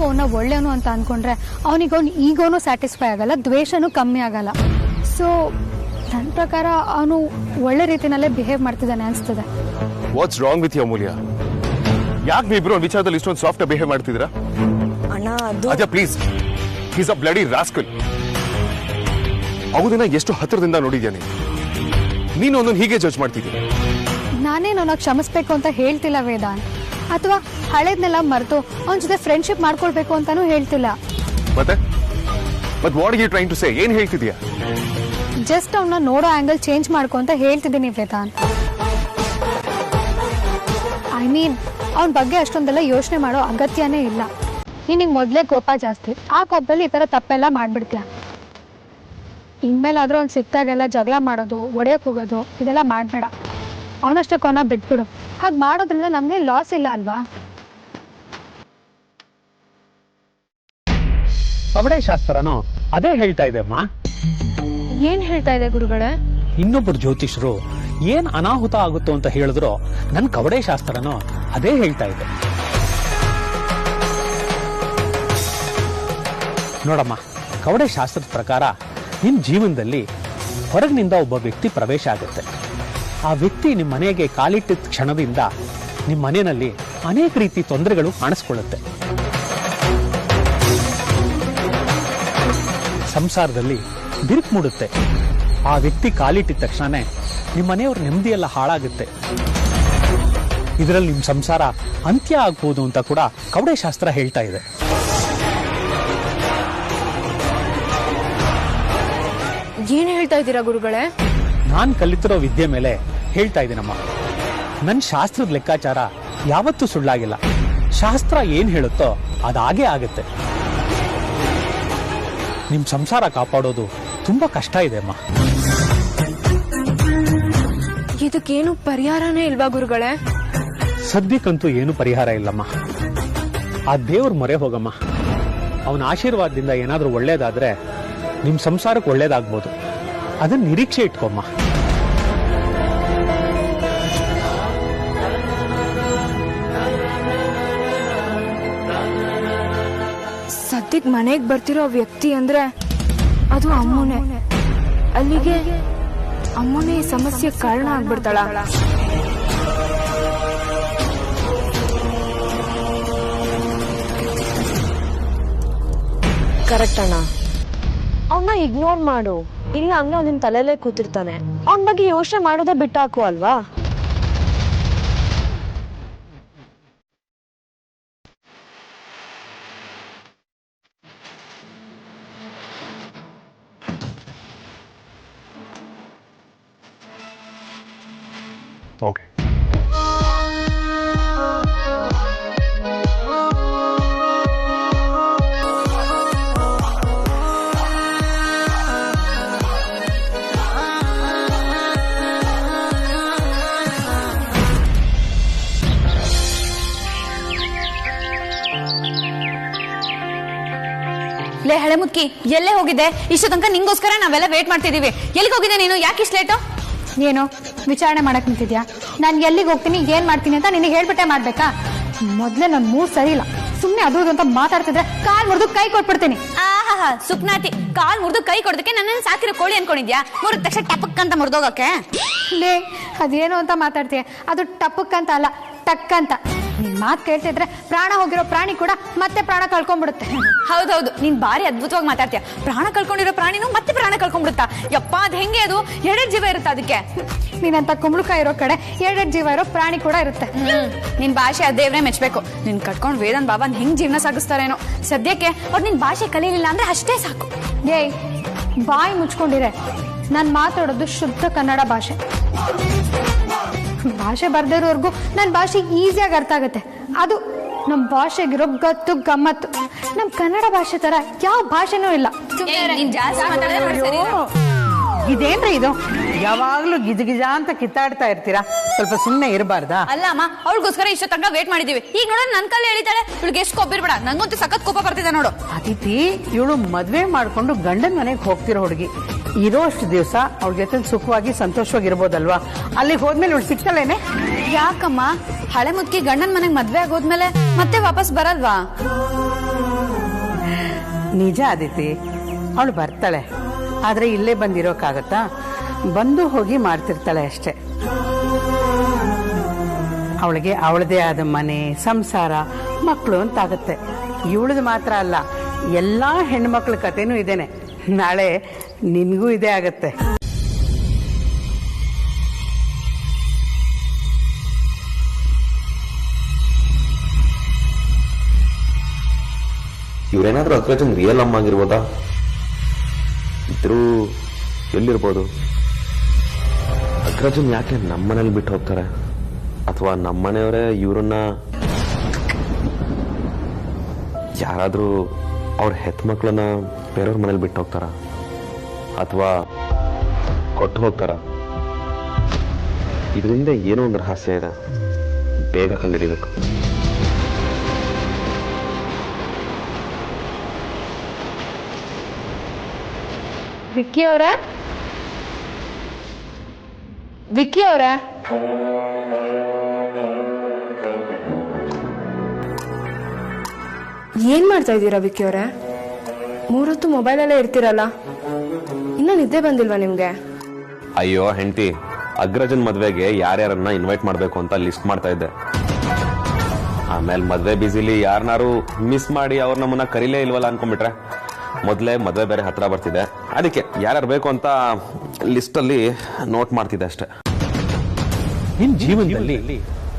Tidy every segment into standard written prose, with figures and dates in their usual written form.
ಅವನ್ನ ಒಳ್ಳೆಯವನು ಅಂತ ಅಂದ್ಕೊಂಡ್ರೆ ಅವನಿಗೆ ಈಗೋನು ಸ್ಯಾಟಿಸ್ಫೈ ಆಗಲ್ಲ, ದ್ವೇಷನೂ ಕಮ್ಮಿ ಆಗಲ್ಲ. ಸೊ ನನ್ನ ಪ್ರಕಾರ ಅವನು ಒಳ್ಳೆ ರೀತಿನಲ್ಲೇ ಬಿಹೇವ್ ಮಾಡ್ತಿದ್ದಾನೆ ಅನಿಸ್ತದೆ. What's wrong with you Amulya? ಯಾಕೆ ನೀವಿಬ್ರು ಒಂದು ವಿಚಾರದಲ್ಲಿ ಇಷ್ಟೊಂದು ಸಾಫ್ಟ್ ಬಿಹೇವ್ ಮಾಡ್ತಿದ್ದೀರಾ? ಅಣ್ಣ ಅಜಾ please, is a bloody rascal. ಅವನನ್ನ ಎಷ್ಟು ಹತ್ತಿರದಿಂದ ನೋಡಿದ್ಯಾನೆ, ನೀನು ಒಂದೊಂದು ಹೀಗೆ ಜಡ್ಜ್ ಮಾಡ್ತಿದ್ದೀಯ. ನಾನೇನು ಅವನ ಕ್ಷಮಿಸ್ಬೇಕು ಅಂತ ಹೇಳ್ತಿಲ್ಲ ವೇದಾಂತ್, ಅಥವಾ ಹಳೇದ್ನೆಲ್ಲ ಮರೆತು ಅವನ ಜೊತೆ ಫ್ರೆಂಡ್ಶಿಪ್ ಮಾಡ್ಕೊಳ್ಬೇಕು ಅಂತಾನೂ ಹೇಳ್ತಿಲ್ಲ. ಮತ್ತೆ what you trying to say? ಏನ್ ಹೇಳ್ತಿದ್ಯಾ? ಜಸ್ಟ್ ಅವನ್ನ ನೋಡೋ ಆಂಗಲ್ ಚೇಂಜ್ ಮಾಡ್ಕೊ ಅಂತ ಹೇಳ್ತಿದ್ದೀನಿ ವೇದಾಂತ್. ಐ ಮೀನ್ ಅವನ ಬಗ್ಗೆ ಅಷ್ಟೊಂದೆಲ್ಲ ಯೋಚನೆ ಮಾಡೋ ಅಗತ್ಯನೇ ಇಲ್ಲ. ನಿನಗೆ ಮೊದಲೇ ಕೋಪ ಜಾಸ್ತಿ, ಆ ಕೋಪದಲ್ಲಿ ಈ ಥರ ತಪ್ಪೆಲ್ಲ ಮಾಡ್ಬಿಡ್ತೀಯ. ಇನ್ಮೇಲಾದ್ರೂ ಅವ್ನು ಸಿಕ್ತಾಗೆಲ್ಲ ಜಗಳ ಮಾಡೋದು, ಒಡೆಯಕ್ಕೆ ಹೋಗೋದು ಇದೆಲ್ಲ ಮಾಡಬೇಡ. ಅವನಷ್ಟಕ್ಕೆ ಅವನ ಬಿಟ್ಬಿಡು. ಹಾಗೆ ಮಾಡೋದ್ರಿಂದ ನಮಗೆ ಲಾಸ್ ಇಲ್ಲ ಅಲ್ವಾ? ಕವಡೆ ಶಾಸ್ತ್ರನೋ ಅದೇ ಹೇಳ್ತಾ ಇದೆ ಅಮ್ಮ. ಏನ್ ಹೇಳ್ತಾ ಇದೆ ಗುರುಗಳೇ? ಇನ್ನೊಬ್ಬರು ಜ್ಯೋತಿಷರು ಏನ್ ಅನಾಹುತ ಆಗುತ್ತೋ ಅಂತ ಹೇಳಿದ್ರು ನನ್ ಕವಡೆ ಶಾಸ್ತ್ರನೋ ಅದೇ ಹೇಳ್ತಾ ಇದೆ. ನೋಡಮ್ಮ, ಕವಡೆ ಶಾಸ್ತ್ರದ ಪ್ರಕಾರ ನಿಮ್ ಜೀವನದಲ್ಲಿ ಹೊರಗಿನಿಂದ ಒಬ್ಬ ವ್ಯಕ್ತಿ ಪ್ರವೇಶ ಆಗುತ್ತೆ. ಆ ವ್ಯಕ್ತಿ ನಿಮ್ಮ ಮನೆಗೆ ಕಾಲಿಟ್ಟಿದ ಕ್ಷಣದಿಂದ ನಿಮ್ಮ ಮನೆಯಲ್ಲಿ ಅನೇಕ ರೀತಿ ತೊಂದರೆಗಳು ಕಾಣಿಸ್ಕೊಳ್ಳುತ್ತೆ. ಸಂಸಾರದಲ್ಲಿ ಬಿರುಕು ಮೂಡುತ್ತೆ. ಆ ವ್ಯಕ್ತಿ ಕಾಲಿಟ್ಟಿದ ತಕ್ಷಣನೇ ನಿಮ್ಮ ಮನೆಯವ್ರ ನೆಮ್ಮದಿಯೆಲ್ಲ ಹಾಳಾಗುತ್ತೆ. ಇದರಲ್ಲಿ ನಿಮ್ಮ ಸಂಸಾರ ಅಂತ್ಯ ಆಗ್ಬೋದು ಅಂತ ಕೂಡ ಕವಡೆ ಶಾಸ್ತ್ರ ಹೇಳ್ತಾ ಇದೆ. ಏನ್ ಹೇಳ್ತಾ ಇದ್ದೀರಾ ಗುರುಗಳೇ? ನಾನ್ ಕಲಿತಿರೋ ವಿದ್ಯೆ ಮೇಲೆ ಹೇಳ್ತಾ ಇದ್ದೀನಮ್ಮ. ನನ್ನ ಶಾಸ್ತ್ರದ ಲೆಕ್ಕಾಚಾರ ಯಾವತ್ತೂ ಸುಳ್ಳಾಗಿಲ್ಲ. ಶಾಸ್ತ್ರ ಏನ್ ಹೇಳುತ್ತೋ ಅದಾಗೇ ಆಗುತ್ತೆ. ನಿಮ್ ಸಂಸಾರ ಕಾಪಾಡೋದು ತುಂಬಾ ಕಷ್ಟ ಇದೆ ಅಮ್ಮ. ಇದಕ್ಕೇನು ಪರಿಹಾರನೇ ಇಲ್ವಾ ಗುರುಗಳೇ? ಸದ್ಯಕ್ಕಂತೂ ಏನು ಪರಿಹಾರ ಇಲ್ಲಮ್ಮ. ಆ ದೇವ್ರ ಮೊರೆ ಹೋಗಮ್ಮ. ಅವನ ಆಶೀರ್ವಾದದಿಂದ ಏನಾದ್ರೂ ಒಳ್ಳೇದಾದ್ರೆ ನಿಮ್ ಸಂಸಾರಕ್ಕೆ ಒಳ್ಳೇದಾಗ್ಬೋದು. ಅದನ್ನ ನಿರೀಕ್ಷೆ ಇಟ್ಕೊಮ್ಮ. ಸದ್ಯಕ್ ಮನೆಗ್ ಬರ್ತಿರೋ ವ್ಯಕ್ತಿ ಅಂದ್ರೆ ಅದು ಅಮ್ಮನೇ. ಅಲ್ಲಿಗೆ ಅಮ್ಮನೇ ಸಮಸ್ಯೆ ಕಾರಣ ಆಗ್ಬಿಡ್ತಾಳ. ಕರೆಕ್ಟ್ ಅಣ್ಣ. ಅವನ್ನ ಇಗ್ನೋರ್ ಮಾಡು, ಇಲ್ಲ ಅಂದ್ರೆ ಅವನ ತಲೆಯಲ್ಲೇ ಕೂತಿರ್ತಾನೆ. ಅವನ ಬಗ್ಗೆ ಯೋಚನೆ ಮಾಡೋದೇ ಬಿಟ್ಟಾಕು ಅಲ್ವಾ? ಓಕೆ, ಲೇ ಹಳೆ ಮುದ್ಕಿ, ಎಲ್ಲೇ ಹೋಗಿದ್ದೆ? ಇಷ್ಟು ತನಕ ನಿಂಗೋಸ್ಕರ ನಾವೆಲ್ಲ ವೇಟ್ ಮಾಡ್ತಿದೀವಿ. ಎಲ್ಲಿಗೆ ಹೋಗಿದ್ದೆ ನೀನು? ಯಾಕೆ ಇಷ್ಟು ಲೇಟು? ಏನು ವಿಚಾರಣೆ ಮಾಡಕ್ ನಿಂತಿದ್ಯಾ? ನಾನು ಎಲ್ಲಿಗೆ ಹೋಗ್ತೀನಿ, ಏನ್ ಮಾಡ್ತೀನಿ ಅಂತ ನಿನಗೆ ಹೇಳ್ಬಿಟ್ಟೆ ಮಾಡ್ಬೇಕಾ? ಮೊದ್ಲೇ ನನ್ ಮೂಡ್ ಸರಿ ಇಲ್ಲ. ಸುಮ್ನೆ ಅದು ಅಂತ ಮಾತಾಡ್ತಿದ್ರೆ ಕಾಲ್ ಮುರಿದು ಕೈ ಕೊಟ್ಬಿಡ್ತೀನಿ. ಆಹಾ ಸುಪ್ನಾತಿ, ಕಾಲ್ ಮುರಿದು ಕೈ ಕೊಡೋದಕ್ಕೆ ನನ್ನನ್ನು ಸಾಕಿರೋ ಕೋಳಿ ಅನ್ಕೊಂಡಿದ್ಯಾ? ಮುರಿದ ತಕ್ಷಣ ಟಪಕ್ ಅಂತ ಮುರಿದೋಗಕ್ಕೆ? ಲೇ, ಅದೇನು ಅಂತ ಮಾತಾಡ್ತೀಯ? ಅದು ಟಪಕ್ ಅಂತ ಅಲ್ಲ, ಟಕ್ ಅಂತ. ನಿನ್ ಮಾತು ಕೇಳ್ತಿದ್ರೆ ಪ್ರಾಣ ಹೋಗಿರೋ ಪ್ರಾಣಿ ಕೂಡ ಮತ್ತೆ ಪ್ರಾಣ ಕಳ್ಕೊಂಡ್ಬಿಡುತ್ತೆ. ಹೌದೌದು, ನೀನ್ ಬಾರಿ ಅದ್ಭುತವಾಗಿ ಮಾತಾಡ್ತೀಯ. ಪ್ರಾಣ ಕಳ್ಕೊಂಡಿರೋ ಪ್ರಾಣಿನೂ ಮತ್ತೆ ಪ್ರಾಣ ಕಳ್ಕೊಂಡ್ಬಿಡುತ್ತಾ? ಯಪ್ಪ, ಅದ್ ಹೆಂಗೆ? ಅದು ಎರಡೆರಡು ಜೀವ ಇರುತ್ತೆ ಅದಕ್ಕೆ. ನೀನಂತ ಕುಂಬಳಕಾಯಿ ಇರೋ ಕಡೆ ಎರಡೆರಡು ಜೀವ ಇರೋ ಪ್ರಾಣಿ ಕೂಡ ಇರುತ್ತೆ. ನಿನ್ ಭಾಷೆ ದೇವ್ರೇ ಮೆಚ್ಬೇಕು. ನಿನ್ ಕಟ್ಕೊಂಡ್ ವೇದನ್ ಬಾಬಾ ಹೆಂಗ್ ಜೀವನ ಸಾಗಿಸ್ತಾರೇನೋ. ಸದ್ಯಕ್ಕೆ ಅವ್ರು ನಿನ್ ಭಾಷೆ ಕಲೀಲಿಲ್ಲ ಅಂದ್ರೆ ಅಷ್ಟೇ ಸಾಕು. ಏಯ್, ಬಾಯಿ ಮುಚ್ಕೊಂಡಿರೆ. ನಾನು ಮಾತಾಡೋದು ಶುದ್ಧ ಕನ್ನಡ ಭಾಷೆ. ಭಾಷೆ ಬರ್ದಿರೋರ್ಗು ನನ್ನ ಭಾಷೆ ಈಸಿಯಾಗಿ ಅರ್ಥ ಆಗುತ್ತೆ. ಅದು ನಮ್ಮ ಭಾಷೆಗಿರೋ ಗತ್ತು ಗಮ್ಮತ್ತು. ನಮ್ಮ ಕನ್ನಡ ಭಾಷೆ ತರ ಯಾವ ಭಾಷೆನೂ ಇಲ್ಲ. ಇದೇನ್ರಿ ಇದು? ಯಾವಾಗ್ಲೂ ಗಿಜಗಿಜ ಅಂತ ಕಿತ್ತಾಡ್ತಾ ಇರ್ತೀರಾ? ಸ್ವಲ್ಪ ಸುಮ್ಮನೆ ಇರಬಾರ್ದಾ? ಅಲ್ಲ ಅಮ್ಮ, ಅವಳಿಗೋಸ್ಕರ ಇಷ್ಟು ತನಕ ವೇಟ್ ಮಾಡಿದೀವಿ. ಈಗ ನೋಡೋಣ ನನ್ ಕಲ್ಲ ಹೇಳಿದಾಳೆ. ಇವಳಿಗೆ ಎಷ್ಟು ಕೊಬ್ಬಿರ್ಬೇಡ, ನಂಗಂತೂ ಸಖತ್ ಕೋಪ ಬರ್ತಿದೆ ನೋಡು. ಅದಿತಿ, ಇವಳು ಮದ್ವೆ ಮಾಡ್ಕೊಂಡು ಗಂಡನ ಮನೆಗೆ ಹೋಗ್ತಿರೋ ಹುಡುಗಿ. ಇರೋ ಅಷ್ಟು ದಿವಸ ಅವ್ರ ಜೊತೆ ಸುಖವಾಗಿ ಸಂತೋಷವಾಗಿರ್ಬೋದಲ್ವಾ? ಅಲ್ಲಿಗೆ ಹೋದ್ಮೇಲೆ ಇವಳು ಸಿಕ್ತಲೇನೆ? ಯಾಕಮ್ಮ? ಹಳೆ ಮುದ್ಕಿ ಗಂಡನ ಮನೆಗೆ ಮದ್ವೆ ಆಗೋದ್ಮೇಲೆ ಮತ್ತೆ ವಾಪಸ್ ಬರಲ್ವಾ? ನಿಜ ಆದಿತಿ, ಅವಳು ಬರ್ತಾಳೆ. ಆದರೆ ಇಲ್ಲೇ ಬಂದಿರೋಕ್ಕಾಗತ್ತಾ? ಬಂದು ಹೋಗಿ ಮಾಡ್ತಿರ್ತಾಳೆ ಅಷ್ಟೆ. ಅವಳಿಗೆ ಅವಳದೇ ಆದ ಮನೆ, ಸಂಸಾರ, ಮಕ್ಕಳು ಅಂತಾಗತ್ತೆ. ಇವಳದು ಮಾತ್ರ ಅಲ್ಲ, ಎಲ್ಲ ಹೆಣ್ಮಕ್ಳ ಕಥೆನೂ ಇದೇನೆ. ನಾಳೆ ನಿನಗೂ ಇದೇ ಆಗತ್ತೆ. ಇವ್ರೇನಾದ್ರೂ ಅಗ್ರಜನ್ ರಿಯಲ್ ಅಮ್ಮ ಆಗಿರ್ಬೋದಾ? ಇದ್ರೂ ಎಲ್ಲಿರ್ಬೋದು? ಅಗ್ರಜನ್ ಯಾಕೆ ನಮ್ಮನೇಲಿ ಬಿಟ್ಟು ಹೋಗ್ತಾರೆ? ಅಥವಾ ನಮ್ಮನೆಯವರೇ ಇವ್ರನ್ನ ಯಾರಾದ್ರೂ ಅವ್ರ ಹೆತ್ ಮಕ್ಕಳನ್ನ ಬೇರೆಯವ್ರ ಮನೇಲಿ ಬಿಟ್ಟು ಹೋಗ್ತಾರ? ಅಥವಾ ಕೊಟ್ಟು ಹೋಗ್ತಾರ? ಇದರಿಂದ ಏನೋ ಒಂದು ರಹಸ್ಯ ಇದೆ, ಬೇಗ ಕಂಡುಹಿಡಿಬೇಕು. ವಿಕ್ಕಿ ಅವರ ಏನ್ ಮಾಡ್ತಾ ಇದ್ದೀರಾ ವಿಕ್ಕಿ ಅವರೇ? 3 ಹೊತ್ತು ಮೊಬೈಲಲ್ಲೇ ಇರ್ತೀರಲ್ಲ, ಇನ್ನ ನಿದ್ದೆ ಬಂದಿಲ್ವಾ ನಿಮ್ಗೆ? ಅಯ್ಯೋ ಹೆಂಡತಿ, ಅಗ್ರಜನ್ ಮದ್ವೆಗೆ ಯಾರ್ಯಾರನ್ನ ಇನ್ವೈಟ್ ಮಾಡ್ಬೇಕು ಅಂತ ಲಿಸ್ಟ್ ಮಾಡ್ತಾ ಇದ್ದೆ. ಆಮೇಲೆ ಮದ್ವೆ ಬಿಸಿಲಿ ಯಾರನ್ನಾರು ಮಿಸ್ ಮಾಡಿ ಅವ್ರ ನಮ್ಮನ್ನ ಕರೀಲೇ ಇಲ್ವಲ್ಲ ಅನ್ಕೊಂಡ್ಬಿಟ್ರೆ. ಮೊದಲೇ ಮದ್ವೆ ಬೇರೆ ಹತ್ರ ಬರ್ತಿದೆ, ಅದಕ್ಕೆ ಯಾರ್ಯಾರು ಬೇಕು ಅಂತ ಲಿಸ್ಟ್ ಅಲ್ಲಿ ನೋಟ್ ಮಾಡ್ತಿದ್ದೆ ಅಷ್ಟೇ. ನಿಮ್ ಜೀವನದಲ್ಲಿ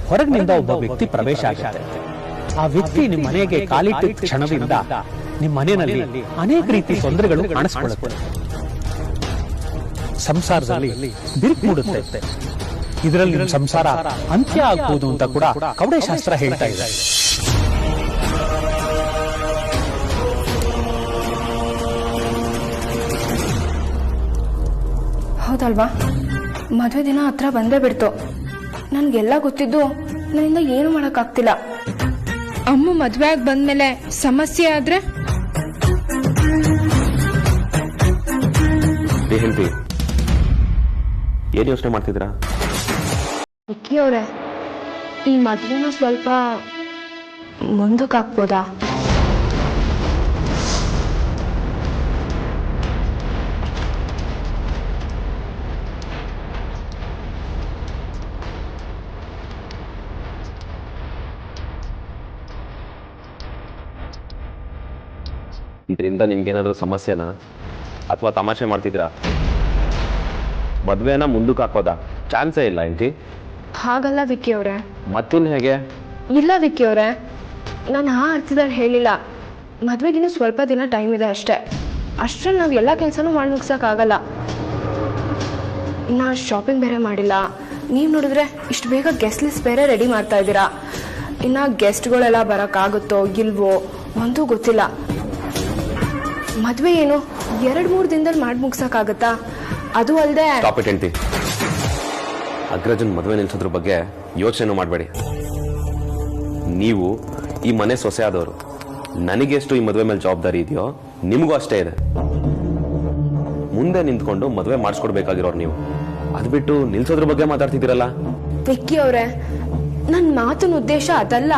ಹೊರಗಿನಿಂದ ಒಬ್ಬ ವ್ಯಕ್ತಿ ಪ್ರವೇಶ ಆಗುತ್ತೆ. ಆ ವ್ಯಕ್ತಿ ನಿಮ್ಮ ಮನೆಗೆ ಕಾಲಿಟ್ಟಿದ ಕ್ಷಣದಿಂದ ನಿಮ್ಮ ಮನೆಯಲ್ಲಿ ಅನೇಕ ರೀತಿ ತೊಂದರೆಗಳು ಕಾಣಿಸ್ಕೊಳ್ಳುತ್ತೆ. ಸಂಸಾರದಲ್ಲಿ ಬಿರುಕು ಮೂಡುತ್ತೆ. ಇದರಲ್ಲಿ ನಿಮ್ಮ ಸಂಸಾರ ಅಂತ್ಯ ಆಗ್ಬೋದು ಅಂತ ಕೂಡ ಕವಡೆ ಶಾಸ್ತ್ರ ಹೇಳ್ತಾ ಇದೆ. ಹೌದಲ್ವಾ? ಮದುವೆ ದಿನ ಹತ್ರ ಬಂದೇ ಬಿಡ್ತು. ನನ್ಗೆಲ್ಲ ಗೊತ್ತಿದ್ದು ನನ್ನಿಂದ ಏನು ಮಾಡಕ್ಕಾಗ್ತಿಲ್ಲ. ಅಮ್ಮ ಮದ್ವೆ ಆಗಿ ಬಂದ್ಮೇಲೆ ಸಮಸ್ಯೆ ಆದ್ರೆ ಹೆಂಡತಿ ಏನ್ ಯೋಚನೆ ಮಾಡ್ತಿದ್ದೀರಾ? ವಿಕ್ಕಿ ಅವ್ರೆ, ಈ ಮದ್ವೆನ ಸ್ವಲ್ಪ ಮುಂದಕ್ಕೆ ಹಾಕ್ಬೋದಾ? ಇದರಿಂದ ನಿಮ್ಗೇನಾದ್ರೂ ಸಮಸ್ಯೆನಾ ಅಥವಾ ತಮಾಷೆ ಮಾಡ್ತಿದ್ರಾ? ಮದ್ವೆನ ಮುಂದಕ್ಕೆ ಹಾಕೋದಾ? ಚಾನ್ಸೇ ಇಲ್ಲ ಆಂಟಿ. ಹಾಗಲ್ಲ ವಿಕ್ಕಿ ಅವ್ರೆ. ಮತ್ತಿನ್ ಹೇಗೆ? ಇಲ್ಲ ವಿಕ್ಕಿ ಅವ್ರೆ, ನಾನು ಆ ಅರ್ಥದಲ್ಲಿ ಹೇಳಿಲ್ಲ. ಮದ್ವೆಗಿನ್ನೂ ಸ್ವಲ್ಪ ದಿನ ಟೈಮ್ ಇದೆ ಅಷ್ಟೇ. ಅಷ್ಟರಲ್ಲಿ ನಾವು ಎಲ್ಲ ಕೆಲಸನೂ ಮಾಡಿ ಮುಗ್ಸೋಕ್ಕಾಗಲ್ಲ. ಇನ್ನು ಶಾಪಿಂಗ್ ಬೇರೆ ಮಾಡಿಲ್ಲ. ನೀವು ನೋಡಿದ್ರೆ ಇಷ್ಟು ಬೇಗ ಗೆಸ್ಟ್ ಲಿಸ್ಟ್ ಬೇರೆ ರೆಡಿ ಮಾಡ್ತಾ ಇದ್ದೀರಾ. ಇನ್ನು ಗೆಸ್ಟ್ಗಳೆಲ್ಲ ಬರೋಕ್ಕಾಗುತ್ತೋ ಇಲ್ವೋ ಒಂದೂ ಗೊತ್ತಿಲ್ಲ. ಮದ್ವೆ ಏನು 2-3 ದಿನದಲ್ಲಿ ಮಾಡಿ ಮುಗ್ಸಕ್ಕಾಗತ್ತಾ? ಅದು ಅಲ್ಲದೆ ಹೆಂಡತಿ, ಅಗ್ರಜನ್ ಮದುವೆ ನಿಲ್ಸೋದ್ರ ಬಗ್ಗೆ ಯೋಚನೆ ಮಾಡಬೇಡಿ. ನೀವು ಈ ಮನೆ ಸೊಸೆ ಆದವರು. ನನಗೆಷ್ಟು ಈ ಮದುವೆ ಮೇಲೆ ಜವಾಬ್ದಾರಿ ಇದೆಯೋ ನಿಮಗೂ ಅಷ್ಟೇ ಇದೆ. ಮುಂದೆ ನಿಂತ್ಕೊಂಡು ಮದುವೆ ಮಾಡಿಸ್ಕೊಡ್ಬೇಕಾಗಿರೋರು ನೀವು. ಅದ್ ಬಿಟ್ಟು ನಿಲ್ಸೋದ್ರ ಬಗ್ಗೆ ಮಾತಾಡ್ತಿದ್ದೀರಲ್ಲ. ವಿಕ್ಕಿ ಅವ್ರೆ, ನನ್ನ ಮಾತಿನ ಉದ್ದೇಶ ಅದಲ್ಲ.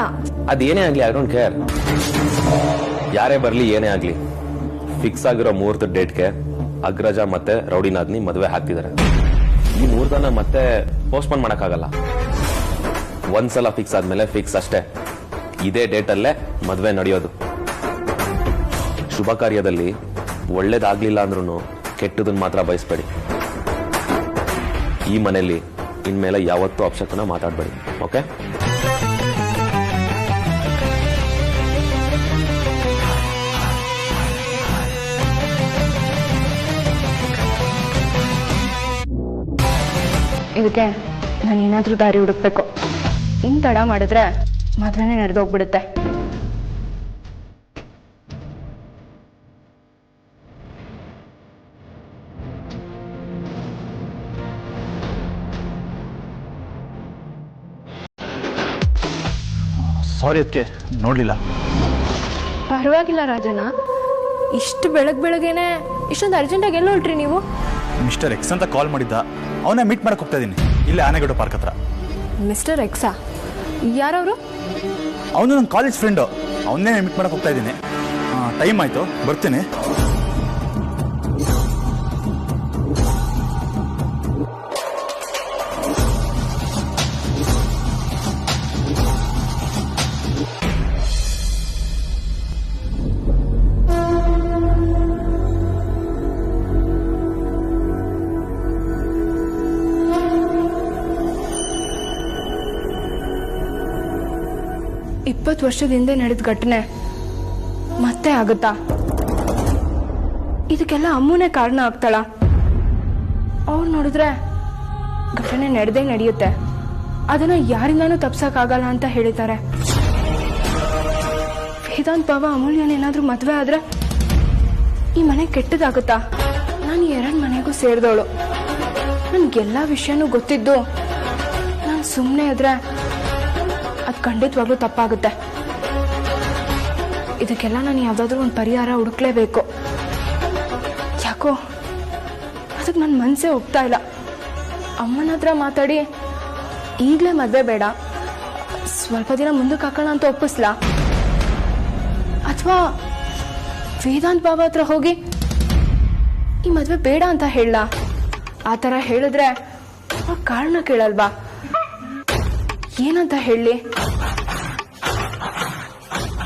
ಅದೇನೇ ಆಗ್ಲಿ, ಐ ಡೋಂಟ್ ಕೇರ್. ಯಾರೇ ಬರ್ಲಿ, ಏನೇ ಆಗ್ಲಿ, ಫಿಕ್ಸ್ ಆಗಿರೋ ಮುಹೂರ್ತದ ಡೇಟ್ಗೆ ಅಗ್ರಜ ಮತ್ತೆ ರೌಡಿನಾದ್ನಿ ಮದುವೆ ಹಾಕ್ತಿದ್ದಾರೆ. ಈ ಮುಹೂರ್ತನ ಮತ್ತೆ ಪೋಸ್ಟ್ಪೋನ್ ಮಾಡಕ್ಕಾಗಲ್ಲ. ಒಂದ್ಸಲ ಫಿಕ್ಸ್ ಆದ್ಮೇಲೆ ಫಿಕ್ಸ್ ಅಷ್ಟೇ. ಇದೇ ಡೇಟಲ್ಲೇ ಮದುವೆ ನಡೆಯೋದು. ಶುಭ ಕಾರ್ಯದಲ್ಲಿ ಒಳ್ಳೇದಾಗ್ಲಿಲ್ಲ ಅಂದ್ರೂ ಕೆಟ್ಟದನ್ನ ಮಾತ್ರ ಬಯಸ್ಬೇಡಿ. ಈ ಮನೆಯಲ್ಲಿ ಇನ್ಮೇಲೆ ಯಾವತ್ತೂ ಅಪಶಕನ ಮಾತಾಡಬೇಡಿ. ಓಕೆ? ಇದಕ್ಕೆ ನಾನು ಏನಾದ್ರೂ ದಾರಿ ಹುಡುಕ್ಬೇಕು. ಇನ್ ತಡ ಮಾಡಿದ್ರೆ ಮದ್ವೆನೇ ನಡೆದೋಗ್ಬಿಡುತ್ತೆ. ಸಾರಿ, ಅದಕ್ಕೆ ನೋಡ್ಲಿಲ್ಲ. ಪರವಾಗಿಲ್ಲ ರಾಜನ. ಇಷ್ಟು ಬೆಳಗ್ಗೆನೆ ಇಷ್ಟೊಂದು ಅರ್ಜೆಂಟಾಗಿ ಎಲ್ಲ ಹೊರಟ್ರಿ ನೀವು? ಮಿಸ್ಟರ್ ಎಕ್ಸ್ ಅಂತ ಕಾಲ್ ಮಾಡಿದ್ದ, ಅವನ್ನ ಮೀಟ್ ಮಾಡಕ್ ಹೋಗ್ತಾ ಇದ್ದೀನಿ, ಇಲ್ಲೇ ಆನೆಗೌಡ ಪಾರ್ಕ್ ಹತ್ರ. ಮಿಸ್ಟರ್ ಎಕ್ಸಾ? ಯಾರವರು? ಅವನು ನನ್ನ ಕಾಲೇಜ್ ಫ್ರೆಂಡು. ಅವನ್ನೇ ಮೀಟ್ ಮಾಡಕ್ ಹೋಗ್ತಾ ಇದ್ದೀನಿ. ಟೈಮ್ ಆಯಿತು, ಬರ್ತೀನಿ. ಇಪ್ಪತ್ತು ವರ್ಷದ ಹಿಂದೆ ನಡೆದ ಘಟನೆ ಮತ್ತೆ ಆಗುತ್ತಾ? ಇದಕ್ಕೆಲ್ಲ ಅಮ್ಮನೇ ಕಾರಣ ಆಗ್ತಾಳ? ಅವ್ರು ನೋಡಿದ್ರೆ ಘಟನೆ ನಡೆದೇ ನಡೆಯುತ್ತೆ, ಅದನ್ನ ಯಾರಿಂದಾನು ತಪ್ಸಕ್ಕಾಗಲ್ಲ ಅಂತ ಹೇಳಿದ್ದಾರೆ. ವೇದಾಂತ್ ಬಾಬಾ ಅಮೂಲ್ಯನೇನಾದ್ರೂ ಮದ್ವೆ ಆದ್ರೆ ಈ ಮನೆ ಕೆಟ್ಟದಾಗುತ್ತಾ? ನಾನು 2 ಮನೆಗೂ ಸೇರಿದವಳು, ನನ್ಗೆಲ್ಲಾ ವಿಷಯನೂ ಗೊತ್ತಿದ್ದು ನಾನು ಸುಮ್ಮನೆ ಇದ್ರೆ ಅದು ಖಂಡಿತವಾಗ್ಲೂ ತಪ್ಪಾಗುತ್ತೆ. ಇದಕ್ಕೆಲ್ಲ ನಾನು ಯಾವ್ದಾದ್ರು ಒಂದು ಪರಿಹಾರ ಹುಡುಕ್ಲೇಬೇಕು. ಯಾಕೋ ಅದಕ್ಕೆ ನನ್ನ ಮನಸ್ಸೇ ಒಪ್ತಾ ಇಲ್ಲ. ಅಮ್ಮನ ಹತ್ರ ಮಾತಾಡಿ ಈಗಲೇ ಮದುವೆ ಬೇಡ, ಸ್ವಲ್ಪ ದಿನ ಮುಂದಕ್ಕೆ ಹಾಕೋಣ ಅಂತ ಒಪ್ಪಿಸ್ಲಾ, ಅಥವಾ ವೇದಾಂತ್ ಬಾಬಾ ಹತ್ರ ಹೋಗಿ ಈ ಮದುವೆ ಬೇಡ ಅಂತ ಹೇಳಲಾ? ಆ ಥರ ಹೇಳಿದ್ರೆ ಅವ್ರ ಕಾರಣ ಕೇಳಲ್ವಾ? ಏನಂತ ಹೇಳಿ?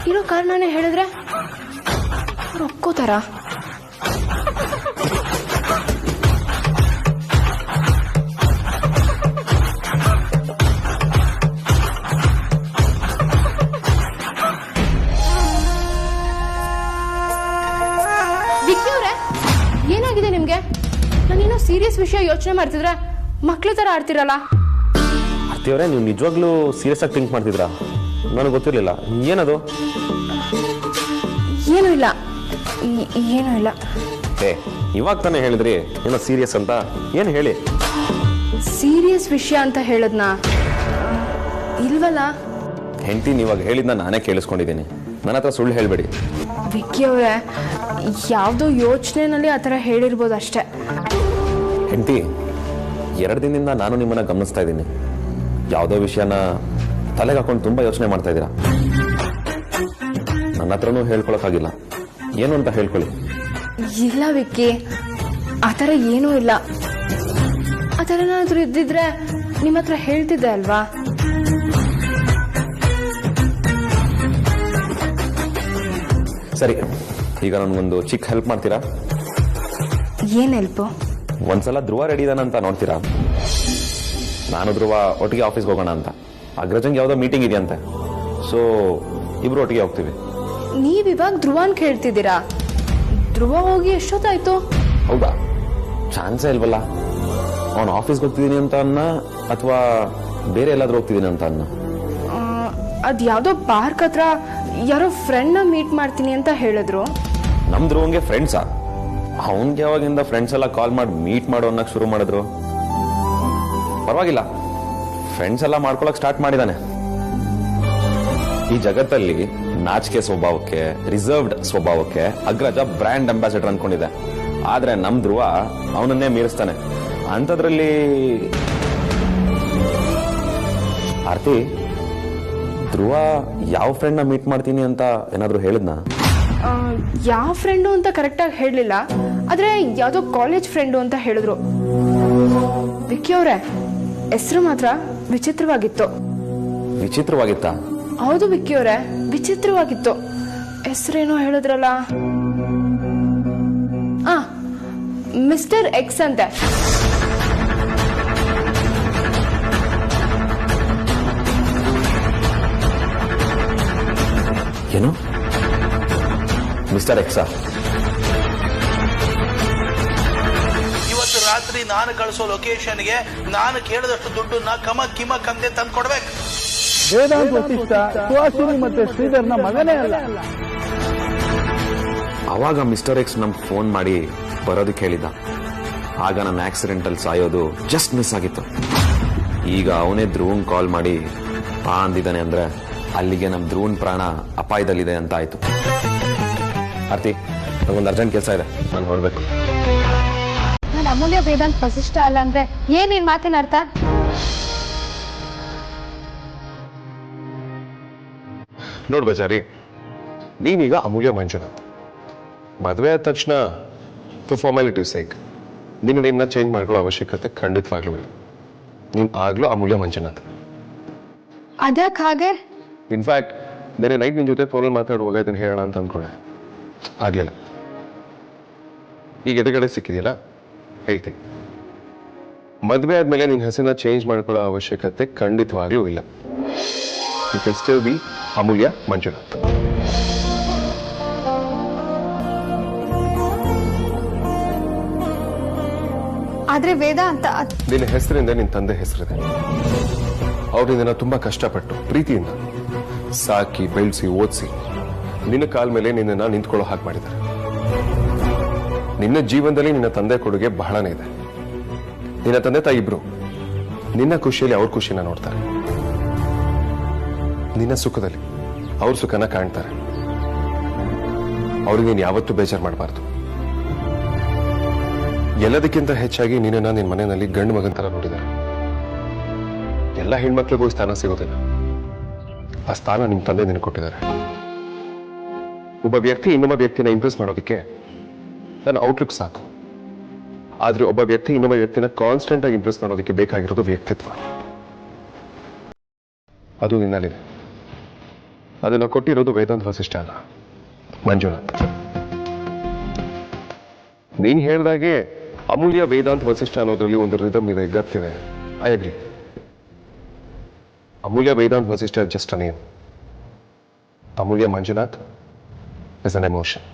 ಇರೋ ಕಾರಣನೇ ಹೇಳಿದ್ರೆ ಅವ್ರು ಒಪ್ಕೋತಾರ? ವಿಕ್ಕಿ ಅವ್ರೆ, ಏನಾಗಿದೆ ನಿಮ್ಗೆ? ನಾನೇನೋ ಸೀರಿಯಸ್ ವಿಷಯ ಯೋಚನೆ ಮಾಡ್ತಿದ್ರೆ ಮಕ್ಳ ತರ ಆಡ್ತಿರಲ್ಲ. ಅತ್ತಿಯವರೇ, ನೀವು ನಿಜವಾಗ್ಲೂ ಸೀರಿಯಸ್ ಆಗಿ ಥಿಂಕ್ ಮಾಡ್ತಿದ್ರಾ? ನನಗೆ ಗೊತ್ತಿರಲಿಲ್ಲ. ಏನದು? ಏನೂ ಇಲ್ಲ, ಏನೂ ಇಲ್ಲ. ಇವಾಗ ತಾನೇ ಹೇಳಿದ್ರಿ ಏನೋ ಸೀರಿಯಸ್ ಅಂತ. ಏನು ಹೇಳಿ? ಸೀರಿಯಸ್ ವಿಷಯ ಅಂತ ಹೇಳದ್ನಾ? ಇಲ್ವಲ್ಲ. ಹೆಂಡತಿ ನೀವಾಗ ಹೇಳಿದ್ನ ನಾನೇ ಕೇಳಿಸ್ಕೊಂಡಿದ್ದೀನಿ. ನನ್ನ ಹತ್ರ ಸುಳ್ಳು ಹೇಳಬೇಡಿ. ವಿಕ್ಕಿ ಅವರೇ, ಯಾವುದೋ ಯೋಚನೆನಲ್ಲಿ ಆ ಥರ ಹೇಳಿರ್ಬೋದು ಅಷ್ಟೇ. ಹೆಂಡತಿ, 2 ದಿನದಿಂದ ನಾನು ನಿಮ್ಮನ್ನ ಗಮನಿಸ್ತಾ ಇದ್ದೀನಿ. ಯಾವುದೋ ವಿಷಯನ ತಲೆಗೆ ಹಾಕೊಂಡು ತುಂಬಾ ಯೋಚನೆ ಮಾಡ್ತಾ ಇದ್ದೀರಾ. ನನ್ನ ಹತ್ರನೂ ಹೇಳ್ಕೊಳಕ್ಕಾಗಿಲ್ಲ. ಏನು ಅಂತ ಹೇಳ್ಕೊಳ್ಳಿ. ಇಲ್ಲ ವಿಕ್ಕಿ, ಆ ಥರ ಏನೂ ಇಲ್ಲ. ಆ ಥರ ಏನಾದರೂ ಇದ್ದಿದ್ರೆ ನಿಮ್ಮ ಹತ್ರ ಹೇಳ್ತಿದ್ದೆ ಅಲ್ವಾ? ಸರಿ, ಈಗ ನನಗೊಂದು ಚಿಕ್ಕ ಹೆಲ್ಪ್ ಮಾಡ್ತೀರಾ? ಏನು ಹೆಲ್ಪು? ಒಂದ್ಸಲ ಧ್ರುವ ರೆಡಿ ಇದಾನಂತ ನೋಡ್ತೀರಾ? ನಾನು ಧ್ರುವ ಒಟ್ಟಿಗೆ ಆಫೀಸ್ಗೆ ಹೋಗೋಣ ಅಂತ. ಅಗ್ರಜಂಗೆ ಯಾವುದೋ ಮೀಟಿಂಗ್ ಇದೆಯಂತೆ. ಸೊ ಇಬ್ರು ಒಟ್ಟಿಗೆ ಹೋಗ್ತೀವಿ. ನೀವಿವಾಗ ಧ್ರುವನ್ ಕೇಳ್ತಿದ್ದೀರಾ? ಧ್ರುವ ಹೋಗಿ ಎಷ್ಟೊತ್ತಾಯ್ತು? ಹೌದಾ? ಚಾನ್ಸೇ ಇಲ್ವಲ್ಲ. ಅವನು ಆಫೀಸ್ಗೆ ಹೋಗ್ತಿದ್ದೀನಿ ಅಂತ ಅನ್ನ, ಅಥವಾ ಬೇರೆ ಎಲ್ಲಾದ್ರೂ ಹೋಗ್ತಿದ್ದೀನಿ ಅಂತ ಅನ್ನ? ಅದು ಯಾವುದೋ ಪಾರ್ಕ್ ಹತ್ರ ಯಾರೋ ಫ್ರೆಂಡ್ನ ಮೀಟ್ ಮಾಡ್ತೀನಿ ಅಂತ ಹೇಳಿದ್ರು. ನಮ್ ಧ್ರುವಂಗೆ ಫ್ರೆಂಡ್ಸಾ? ಅವನ್ಗೆ ಯಾವಾಗಿಂದ ಫ್ರೆಂಡ್ಸ್ ಎಲ್ಲ ಕಾಲ್ ಮಾಡಿ ಮೀಟ್ ಮಾಡೋ ಅನ್ನಕ್ ಶುರು ಮಾಡಿದ್ರು? ಪರವಾಗಿಲ್ಲ, ಫ್ರೆಂಡ್ಸ್ ಎಲ್ಲ ಮಾಡ್ಕೊಳಕ್ ಸ್ಟಾರ್ಟ್ ಮಾಡಿದಾನೆ. ಈ ಜಗತ್ತಲ್ಲಿ ನಾಚಿಕೆ ಸ್ವಭಾವಕ್ಕೆ, ರಿಸರ್ವ್ಡ್ ಸ್ವಭಾವಕ್ಕೆ ಅಗ್ರಜ ಬ್ರ್ಯಾಂಡ್ ಅಂಬಾಸಿಡರ್ ಅನ್ಕೊಂಡಿದೆ. ಆದ್ರೆ ನಮ್ ಧ್ರುವ ಅವನನ್ನೇ ಮೀರಿಸ್ತಾನೆ. ಅಂಥದ್ರಲ್ಲಿ ಆರ್ತಿ, ಧ್ರುವ ಯಾವ ಫ್ರೆಂಡ್ನ ಮೀಟ್ ಮಾಡ್ತೀನಿ ಅಂತ ಏನಾದ್ರು ಹೇಳಿದ್ನಾ? ಯಾವ ಫ್ರೆಂಡು ಅಂತ ಕರೆಕ್ಟಾಗಿ ಹೇಳಲಿಲ್ಲ, ಆದ್ರೆ ಯಾವುದೋ ಕಾಲೇಜ್ ಫ್ರೆಂಡು ಅಂತ ಹೇಳಿದ್ರು. ವಿಕ್ಕಿ ಅವರೇ, ಹೆಸರು ಮಾತ್ರ ವಿಚಿತ್ರವಾಗಿತ್ತು. ವಿಚಿತ್ರವಾಗಿತ್ತಾ? ಹೌದು ವಿಕ್ಕಿ ಅವರೇ, ವಿಚಿತ್ರವಾಗಿತ್ತು. ಹೆಸರೇನೋ ಹೇಳಿದ್ರಲ್ಲ, ಮಿಸ್ಟರ್ ಎಕ್ಸ್ ಅಂತೆ. ಏನು? ಮಿಸ್ಟರ್ ಎಕ್ಸಾ? ಇವತ್ತು ರಾತ್ರಿ ನಾನು ಕಳಿಸೋ ಲೊಕೇಶನ್ಗೆ ನಾನು ಕೇಳಿದಷ್ಟು ದುಡ್ಡನ್ನ ಕಿಮ ಕಂದೆ ತಂದು ಕೊಡ್ಬೇಕು. ವೇದಾಂತ್ ವಸಿಷ್ಠ ಸುಹಾಸಿನಿ ಮತ್ತೆ ಶ್ರೀಧರ್ನ ಮಗನೇ ಅಲ್ಲ. ಅವಾಗ ಮಿಸ್ಟರ್ ಎಕ್ಸ್ ನಮ್ಗೆ ಫೋನ್ ಮಾಡಿ ಬರೋದಕ್ಕೆ ಹೇಳಿದ್ದ. ಆಗ ನನ್ನ ಆಕ್ಸಿಡೆಂಟಲ್ಲಿ ಸಾಯೋದು ಜಸ್ಟ್ ಮಿಸ್ ಆಗಿತ್ತು. ಈಗ ಅವನೇ ಧ್ರುವನ್ ಕಾಲ್ ಮಾಡಿ ಬಾ ಅಂದಿದ್ದಾನೆ ಅಂದ್ರೆ ಅಲ್ಲಿಗೆ ನಮ್ ಧ್ರುವನ್ ಪ್ರಾಣ ಅಪಾಯದಲ್ಲಿದೆ ಅಂತ ಆಯ್ತು. ಆರ್ತಿ, ನನಗೊಂದು ಅರ್ಜೆಂಟ್ ಕೆಲಸ ಇದೆ, ನಾನು ಹೊರಡ್ಬೇಕು. ನಾನು ಅಮೂಲ್ಯ ವೇದಾಂತ್ ವಸಿಷ್ಠ ಅಲ್ಲ ಅಂದ್ರೆ ಏನ್ ಮಾತಿನ ಅರ್ಥ? ನೋಡ್ ಬಜಾರಿ, ನೀವೀಗ ಅಮೂಲ್ಯ ಮಂಜುನಾಥ್, ಮದುವೆ ಆದ ತಕ್ಷಣ ಫಾರ್ಮಾಲಿಟಿ ಸೈಕ್ ನಿನ್ನ ನೇಮ್ನ ಚೇಂಜ್ ಮಾಡ್ಕೊಳ್ಳೋ ಅವಶ್ಯಕತೆ ಖಂಡಿತವಾಗ್ಲೂ ಇಲ್ಲ. ನೀನು ಆಗ್ಲೂ ಅಮೂಲ್ಯ ಮಂಜುನಾಥ್. ಅದ್ಯಾಕೆ ಹಾಗೆ? ಇನ್ಫ್ಯಾಕ್ಟ್ ನೆನೆ ನೈಟ್ ನಿನ್ನ ಜೊತೆ ಫೋನಲ್ಲಿ ಮಾತಾಡುವಾಗ ಇದನ್ನು ಹೇಳೋಣ ಅಂತ ಅಂದ್ಕೊಂಡೆ, ಆಗಲಿಲ್ಲ. ಈಗ ಎದುರುಗಡೆ ಸಿಕ್ಕಿದೆಯಲ್ಲ, ಹೇಳ್ತೀನಿ. ಮದುವೆ ಆದಮೇಲೆ ನಿನ್ನ ಹೆಸರನ್ನ ಚೇಂಜ್ ಮಾಡ್ಕೊಳ್ಳೋ ಅವಶ್ಯಕತೆ ಖಂಡಿತವಾಗ್ಲೂ ಇಲ್ಲ. ಯು ಕ್ಯಾನ್ ಸ್ಟಿಲ್ ಬಿ ಅಮೂಲ್ಯ ಮಂಜುನಾಥ್. ಆದ್ರೆ ವೇದ ಅಂತ ನಿನ್ನ ಹೆಸರಿಂದ ನಿನ್ನ ತಂದೆ ಹೆಸರಿದೆ. ಅವ್ರು ನಿನ್ನ ತುಂಬಾ ಕಷ್ಟಪಟ್ಟು ಪ್ರೀತಿಯಿಂದ ಸಾಕಿ ಬೆಳೆಸಿ ಓದಿಸಿ ನಿನ್ನ ಕಾಲ ಮೇಲೆ ನಿನ್ನನ್ನು ನಿಂತ್ಕೊಳ್ಳೋ ಹಾಗೆ ಮಾಡಿದ್ದಾರೆ. ನಿನ್ನ ಜೀವನದಲ್ಲಿ ನಿನ್ನ ತಂದೆ ಕೊಡುಗೆ ಬಹಳನೇ ಇದೆ. ನಿನ್ನ ತಂದೆ ತಾಯಿ ಇಬ್ರು ನಿನ್ನ ಖುಷಿಯಲ್ಲಿ ಅವ್ರ ಖುಷಿನ ನೋಡ್ತಾರೆ, ನಿನ್ನ ಸುಖದಲ್ಲಿ ಅವ್ರ ಸುಖನ ಕಾಣ್ತಾರೆ. ಅವ್ರಿಗೆ ನೀನು ಯಾವತ್ತೂ ಬೇಜಾರು ಮಾಡಬಾರ್ದು. ಎಲ್ಲದಕ್ಕಿಂತ ಹೆಚ್ಚಾಗಿ ನಿನ್ನ ನಿನ್ನ ಮನೆಯಲ್ಲಿ ಗಂಡು ಮಗನ ತರ ನೋಡಿದ್ದಾರೆ. ಎಲ್ಲ ಹೆಣ್ಮಕ್ಳಿಗೂ ಸ್ಥಾನ ಸಿಗೋದಿಲ್ಲ. ಆ ಸ್ಥಾನ ನಿಮ್ಮ ತಂದೆ ನಿನಗೆ ಕೊಟ್ಟಿದ್ದಾರೆ. ಒಬ್ಬ ವ್ಯಕ್ತಿ ಇನ್ನೊಬ್ಬ ವ್ಯಕ್ತಿನ ಇಂಪ್ರೆಸ್ ಮಾಡೋದಕ್ಕೆ ನನ್ನ ಔಟ್ಲುಕ್ ಸಾಕು. ಆದ್ರೆ ಒಬ್ಬ ವ್ಯಕ್ತಿ ಇನ್ನೊಬ್ಬ ವ್ಯಕ್ತಿನ ಕಾನ್ಸ್ಟೆಂಟ್ ಆಗಿ ಇಂಪ್ರೆಸ್ ಮಾಡೋದಕ್ಕೆ ಬೇಕಾಗಿರೋದು ವ್ಯಕ್ತಿತ್ವ. ಅದು ನಿನ್ನಲ್ಲಿದೆ. ಅದನ್ನು ಕೊಟ್ಟಿರೋದು ವೇದಾಂತ್ ವಸಿಷ್ಠ ಅಲ್ಲ, ಮಂಜುನಾಥ್. ನೀನ್ ಹೇಳ್ದಾಗೆ ಅಮೂಲ್ಯ ವೇದಾಂತ್ ವಸಿಷ್ಠ ಅನ್ನೋದ್ರಲ್ಲಿ ಒಂದು ರಿದಮ್ ಇದೆ, ಗತ್ತಿದೆ. I agree. Amulya Vedant Vasishtha just a name. Amulya Manjunath is an emotion.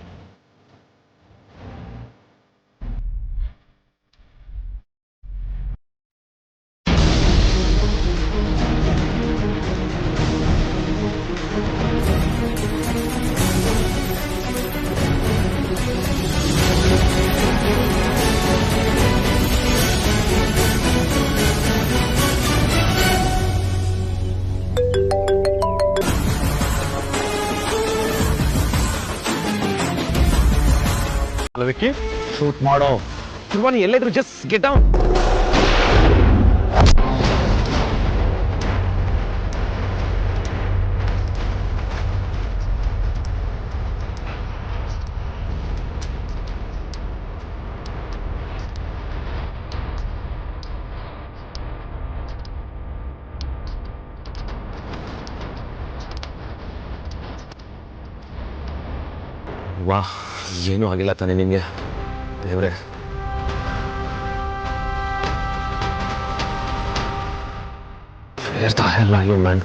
Vicky shoot ಮಾಡೋ. ಧ್ರುವನಿ ಎಲ್ಲಾದ್ರೂ ಜಸ್ಟ್ ಗೆಟ್ ಡೌನ್. ವಾ, ಏನೂ ಆಗಿಲ್ಲ ತಾನೆ ನಿನಗೆ? ದೇವ್ರೆ, where the hell are you, man?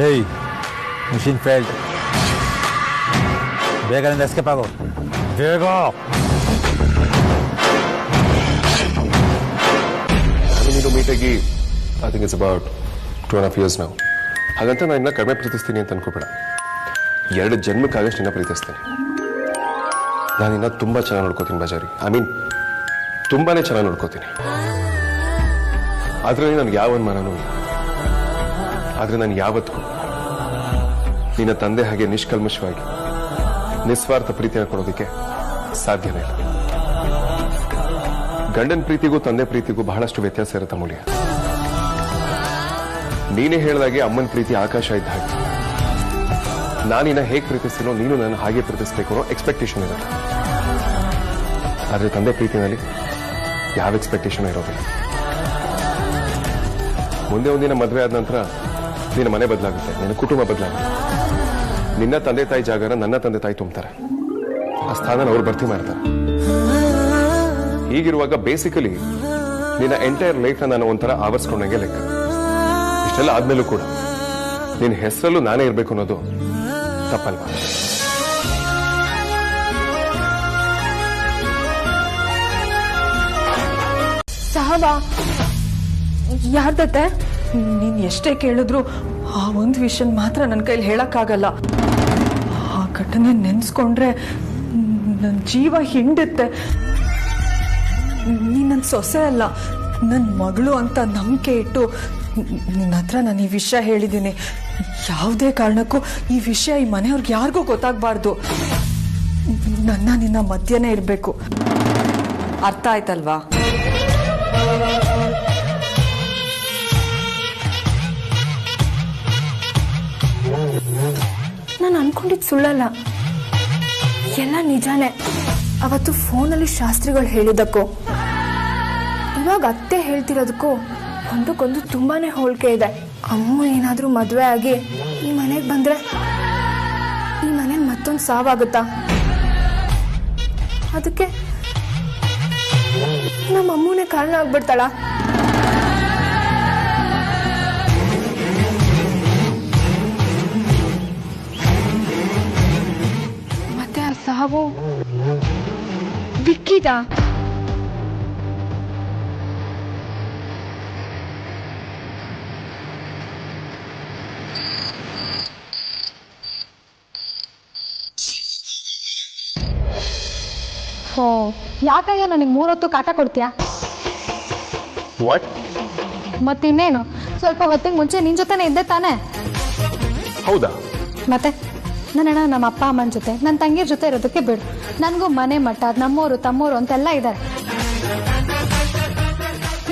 Hey, machine failed. ಬೇಗದಿಂದ ಎಸ್ಕೇಪ್ ಆಗೋ, ಬೇಗ. ನೀನು ಮೀಟಾಗಿ I think it's about 2.5 years ನಾವು. ಹಾಗಂತ ನಾನು ಇನ್ನ ಕಡಿಮೆ ಪ್ರೀತಿಸ್ತೀನಿ ಅಂತ ಅನ್ಕೋಬೇಡ. 2 ಜನ್ಮಕ್ಕಾಗಷ್ಟು ನಿನ್ನ ಪ್ರೀತಿಸ್ತೀನಿ. ನಾನು ಇನ್ನ ತುಂಬಾ ಚೆನ್ನಾಗಿ ನೋಡ್ಕೋತೀನಿ ಬಜಾರಿ. ಐ ಮೀನ್ ತುಂಬಾನೇ ಚೆನ್ನಾಗಿ ನೋಡ್ಕೋತೀನಿ. ಅದರಲ್ಲಿ ನನಗೆ ಯಾವ ಅನುಮಾನನೂ ಇಲ್ಲ. ಆದ್ರೆ ನಾನು ಯಾವತ್ತೂ ನಿನ್ನ ತಂದೆ ಹಾಗೆ ನಿಷ್ಕಲ್ಮಶವಾಗಿ ನಿಸ್ವಾರ್ಥ ಪ್ರೀತಿಯನ್ನು ಕೊಡೋದಕ್ಕೆ ಸಾಧ್ಯನೇ ಇಲ್ಲ. ಗಂಡನ ಪ್ರೀತಿಗೂ ತಂದೆ ಪ್ರೀತಿಗೂ ಬಹಳಷ್ಟು ವ್ಯತ್ಯಾಸ ಇರುತ್ತೆ ಅಮೂಲ್ಯ. ನೀನೇ ಹೇಳಿದಾಗೆ ಅಮ್ಮನ ಪ್ರೀತಿ ಆಕಾಶ ಇದ್ದ ಹಾಗೆ. ನಾನಿನ್ನ ಹೇಗೆ ಪ್ರೀತಿಸ್ತೀನೋ ನೀನು ನಾನು ಹಾಗೆ ಪ್ರೀತಿಸ್ಬೇಕು ಅನ್ನೋ ಎಕ್ಸ್ಪೆಕ್ಟೇಷನ್ ಇರುತ್ತೆ. ಆದ್ರೆ ತಂದೆ ಪ್ರೀತಿನಲ್ಲಿ ಯಾವ ಎಕ್ಸ್ಪೆಕ್ಟೇಷನ್ ಇರೋದಿಲ್ಲ. ಮುಂದೆ ಒಂದಿನ ಮದುವೆ ಆದ ನಂತರ ನಿನ್ನ ಮನೆ ಬದಲಾಗುತ್ತೆ, ನಿನ್ನ ಕುಟುಂಬ ಬದಲಾಗುತ್ತೆ. ನಿನ್ನ ತಂದೆ ತಾಯಿ ಜಾಗನ ನನ್ನ ತಂದೆ ತಾಯಿ ತುಂಬ್ತಾರೆ. ಆ ಸ್ಥಾನ ಅವ್ರು ಭರ್ತಿ ಮಾಡ್ತಾರೆ. ಹೀಗಿರುವಾಗ ಬೇಸಿಕಲಿ ನಿನ್ನ ಎಂಟೈರ್ ಲೈಫ್ನ ನಾನು ಒಂಥರ ಆವರಿಸ್ಕೊಂಡಂಗೆ ಲೆಕ್ಕ. ಇಷ್ಟೆಲ್ಲ ಆದ್ಮೇಲೂ ಕೂಡ ನಿನ್ನ ಹೆಸರಲ್ಲೂ ನಾನೇ ಇರಬೇಕು ಅನ್ನೋದು ತಪ್ಪಲ್ವಾ? ಸಹಬ, ಯಾರ್ದತ್ತೆ? ನೀನ್ ಎಷ್ಟೇ ಕೇಳಿದ್ರು ಆ ಒಂದು ವಿಷಯ ಮಾತ್ರ ನನ್ನ ಕೈಲಿ ಹೇಳಕ್ಕಾಗಲ್ಲ. ಆ ಘಟನೆ ನೆನ್ಸ್ಕೊಂಡ್ರೆ ನನ್ನ ಜೀವ ಹಿಂಡುತ್ತೆ. ನೀನು ನನ್ನ ಸೊಸೆ ಅಲ್ಲ, ನನ್ನ ಮಗಳು ಅಂತ ನಂಬಿಕೆ ಇಟ್ಟು ನಿನ್ನ ಹತ್ರ ನಾನು ಈ ವಿಷಯ ಹೇಳಿದ್ದೀನಿ. ಯಾವುದೇ ಕಾರಣಕ್ಕೂ ಈ ವಿಷಯ ಈ ಮನೆಯವ್ರಿಗೆ ಯಾರಿಗೂ ಗೊತ್ತಾಗಬಾರ್ದು. ನಿನ್ನ ಮಧ್ಯನೇ ಇರಬೇಕು. ಅರ್ಥ ಆಯ್ತಲ್ವಾ? ನಾನು ಅನ್ಕೊಂಡಿದ್ದು ಸುಳ್ಳಲ್ಲ, ಎಲ್ಲ ನಿಜಾನೇ. ಅವತ್ತು ಫೋನಲ್ಲಿ ಶಾಸ್ತ್ರಿಗಳು ಹೇಳಿದ್ದಕ್ಕೂ ಇವಾಗ ಅತ್ತೆ ಹೇಳ್ತಿರೋದಕ್ಕೂ ಒಂದಕ್ಕೊಂದು ತುಂಬಾನೇ ಹೋಲಿಕೆ ಇದೆ. ಅಮ್ಮ ಏನಾದರೂ ಮದುವೆ ಆಗಿ ಈ ಮನೆಗೆ ಬಂದ್ರೆ ಈ ಮನೇಲಿ ಮತ್ತೊಂದು ಸಾವಾಗುತ್ತಾ? ಅದಕ್ಕೆ ನಮ್ಮ ಅಮ್ಮನೇ ಕಾರಣ ಆಗ್ಬಿಡ್ತಾಳ? ಮತ್ತೆ ಆ ಸಾವು ವಿಕ್ಕಿದ? ಓ, ಯಾಕಯ್ಯ ನನಗೆ 3 ಹೊತ್ತು ಕಾಟ ಕೊಡ್ತೀಯಾ? ವಾಟ್? ಮತ್ತಿನ್ನೇನು, ಸ್ವಲ್ಪ ಹೊತ್ತಿಗೆ ಮುಂಚೆ ನಿನ್ ಜೊತೆನೇ ಇದ್ದೆ ತಾನೆ? ಹೌದಾ? ಮತ್ತೆ ನನ್ನ ನಮ್ಮ ಅಪ್ಪ ಅಮ್ಮನ ಜೊತೆ ನನ್ನ ತಂಗಿರ ಜೊತೆ ಇರೋದಕ್ಕೆ ಬಿಡು. ನನಗೂ ಮನೆ ಮಠ, ನಮ್ಮೋರು ತಮ್ಮೋರು ಅಂತೆಲ್ಲ ಇದ್ದಾರೆ.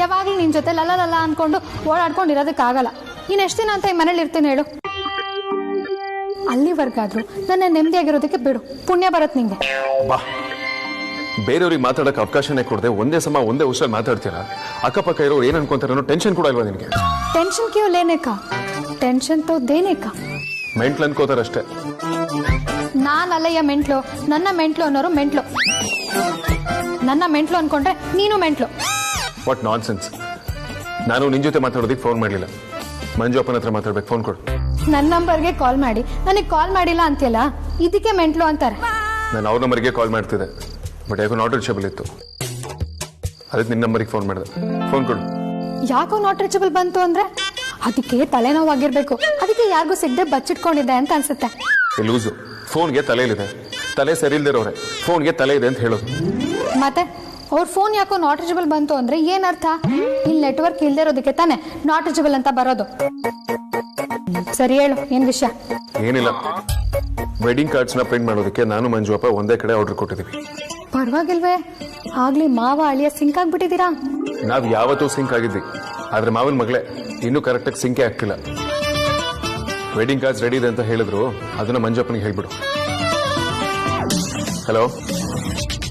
ಯಾವಾಗಲೂ ನಿನ್ ಜೊತೆ ಲಲ್ಲ ಅನ್ಕೊಂಡು ಓಡಾಡ್ಕೊಂಡು ಇರೋದಕ್ಕಾಗಲ್ಲ. ಇನ್ನು ಎಷ್ಟು ದಿನ ಅಂತ ಈ ಮನೇಲಿ ಇರ್ತೀನಿ ಹೇಳು? ಅಲ್ಲಿವರೆಗಾದ್ರೂ ನನ್ನ ನೆಮ್ಮದಿಯಾಗಿರೋದಕ್ಕೆ ಬಿಡು, ಪುಣ್ಯ ಬರತ್ ನಿಂಗೆ. ಬಾ, ಬೇರೆಯವ್ರಿಗೆ ಮಾತಾಡಕ್ಕೆ ಅವಕಾಶನೇ ಕೊಡದೆ ಒಂದೇ ಸಮ ಒಂದೇ ಉಸಿರಲ್ಲಿ ಮಾತಾಡ್ತೀರಾ? ಅಕ್ಕಪಕ್ಕ ಇರೋರು ಏನ್ ಅನ್ಕೊಂತಾರೋ ಟೆನ್ಷನ್ ಕೂಡ ಇಲ್ವಾ ನಿನಗೆ? ಟೆನ್ಷನ್ ಕ್ಯೂ ಲೇನೇಕ, ಟೆನ್ಷನ್ ತೋ ದೇನೇಕ. ಮೆಂಟ್ಲು ಅನ್ಕೋತಾರಷ್ಟೇ. ನಾನಲ್ಲಯ್ಯ ಮೆಂಟ್ಲು, ನನ್ನ ಮೆಂಟ್ಲು ಅನ್ನೋರು ಮೆಂಟ್ಲು. ನನ್ನ ಮೆಂಟ್ಲು ಅನ್ಕೊಂಡ್ರೆ ನೀನು ಮೆಂಟ್ಲು. What non sense. ನಾನು ನಿನ್ ಜೊತೆ ಮಾತಾಡೋದಕ್ಕೆ ಫೋನ್ ಮಾಡಲಿಲ್ಲ, ಮಂಜು ಅಪ್ಪನ ಹತ್ರ ಮಾತಾಡ್ಬೇಕು. ಫೋನ್ ಕೊಡು. ನನ್ನ ನಂಬರ್ಗೆ ಕಾಲ್ ಮಾಡಿ ನನಗೆ ಕಾಲ್ ಮಾಡಿಲ್ಲ ಅಂತೀಯಲ್ಲ, ಇದಕ್ಕೆ ಮೆಂಟ್ಲು ಅಂತಾರೆ. ನಾನು ಅವ್ರ ನಂಬರ್ಗೆ ಕಾಲ್ ಮಾಡ್ತಿದ್ದೆ, ಬಟ್ ಯಾಕೋ ನಾಟ್ ರೀಚಬಲ್ ಇತ್ತು. ಅದಕ್ಕೆ ನಿನ್ನ ನಂಬರಿಗೆ ಫೋನ್ ಮಾಡಿದೆ. ಫೋನ್ ಕೊಡು. ಯಾಕೋ ನಾಟ್ ರೀಚಬಲ್ ಬಂತು ಅಂದ್ರೆ ಅದಕ್ಕೆ ತಲೆನೋವಾಗಿರ್ಬೇಕು. ಅದಕ್ಕೆ ಯಾರಿಗೂ ಸಿಗದೆ ಬಚ್ಚಿಟ್ಕೊಂಡಿದ್ದೆ ಅಂತ ಅನ್ಸುತ್ತೆ. ಲೂಸು. ಫೋನ್ಗೆ ತಲೆಯಲ್ಲಿದೆ, ತಲೆ ಸರಿ ಇಲ್ದಿರೋರೆ ಫೋನ್ಗೆ ತಲೆ ಇದೆ ಅಂತ ಹೇಳೋದು. ಮತ್ತೆ ಅವ್ರ ಫೋನ್ ಯಾಕೋ ನಾಟ್ ರೀಚಬಲ್ ಬಂತು ಅಂದ್ರೆ ಏನರ್ಥ? ಇಲ್ಲಿ ನೆಟ್ವರ್ಕ್ ಇಲ್ದೇ ಇರೋದಕ್ಕೆ ತಾನೆ ನಾಟ್ ರೀಚಬಲ್ ಅಂತ ಬರೋದು. ಸರಿ ಹೇಳು, ಏನ್ ವಿಷಯ? ಏನಿಲ್ಲ, ವೆಡ್ಡಿಂಗ್ ಕಾರ್ಡ್ಸ್ನ ಪ್ರಿಂಟ್ ಮಾಡೋದಕ್ಕೆ ನಾನು ಮಂಜು ಅಪ್ಪ ಒಂದೇ ಕಡೆ ಆರ್ಡರ್ ಕೊಟ್ಟಿದ್ದೀವಿ. ಪರವಾಗಿಲ್ವೇ? ಆಗ್ಲಿ ಮಾವ ಅಳಿಯ ಸಿಂಕ್ ಆಗ್ಬಿಟ್ಟಿದ್ದೀರಾ? ನಾವ್ ಯಾವತ್ತೂ ಸಿಂಕ್ ಆಗಿದ್ವಿ, ಆದ್ರೆ ಮಾವನ ಮಗಳೇ ಇನ್ನೂ ಕರೆಕ್ಟಾಗಿ ಸಿಂಕೇ ಆಗ್ತಿಲ್ಲ. ವೆಡ್ಡಿಂಗ್ ಕಾರ್ಡ್ಸ್ ರೆಡಿ ಇದೆ ಅಂತ ಹೇಳಿದ್ರು, ಅದನ್ನ ಮಂಜಪ್ಪನಿಗೆ ಹೇಳ್ಬಿಡು. ಹಲೋ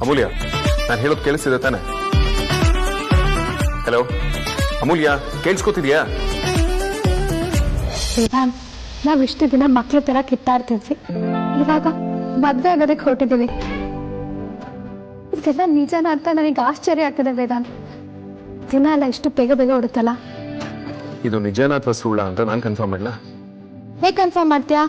ಅಮೂಲ್ಯ, ನಾನು ಹೇಳೋದು ಕೇಳಿಸ್ತಿದೆ ತಾನೆ? ಹಲೋ ಅಮೂಲ್ಯ, ಕೇಳಿಸ್ಕೊತಿದ್ಯಾ? ನಾವ್ ಇಷ್ಟು ದಿನ ಮಕ್ಳ ತರ ಕಿತ್ತಾಡ್ತಿದ್ವಿ, ಇವಾಗ ಮದ್ವೆ ಆಗೋದಕ್ಕೆ ಹೊರಟಿದೀವಿ. ಇದೆಲ್ಲ ನಿಜನ ಅಂತ ನನಗೆ ಆಶ್ಚರ್ಯ ಆಗ್ತದೆ ವೇದಾಂತ್. ದಿನ ಎಲ್ಲ ಇಷ್ಟು ಬೇಗ ಬೇಗ ಹೊಡುತ್ತಲ್ಲ. ಇದು ನಿಜನಾ ಅಥವಾ ಸುಳ್ಳ ಅಂತ ನಾನು ಕನ್ಫರ್ಮ್ ಮಾಡಲ್ಲ. ಹೇಗೆ ಕನ್ಫರ್ಮ್ ಮಾಡ್ತೀಯಾ?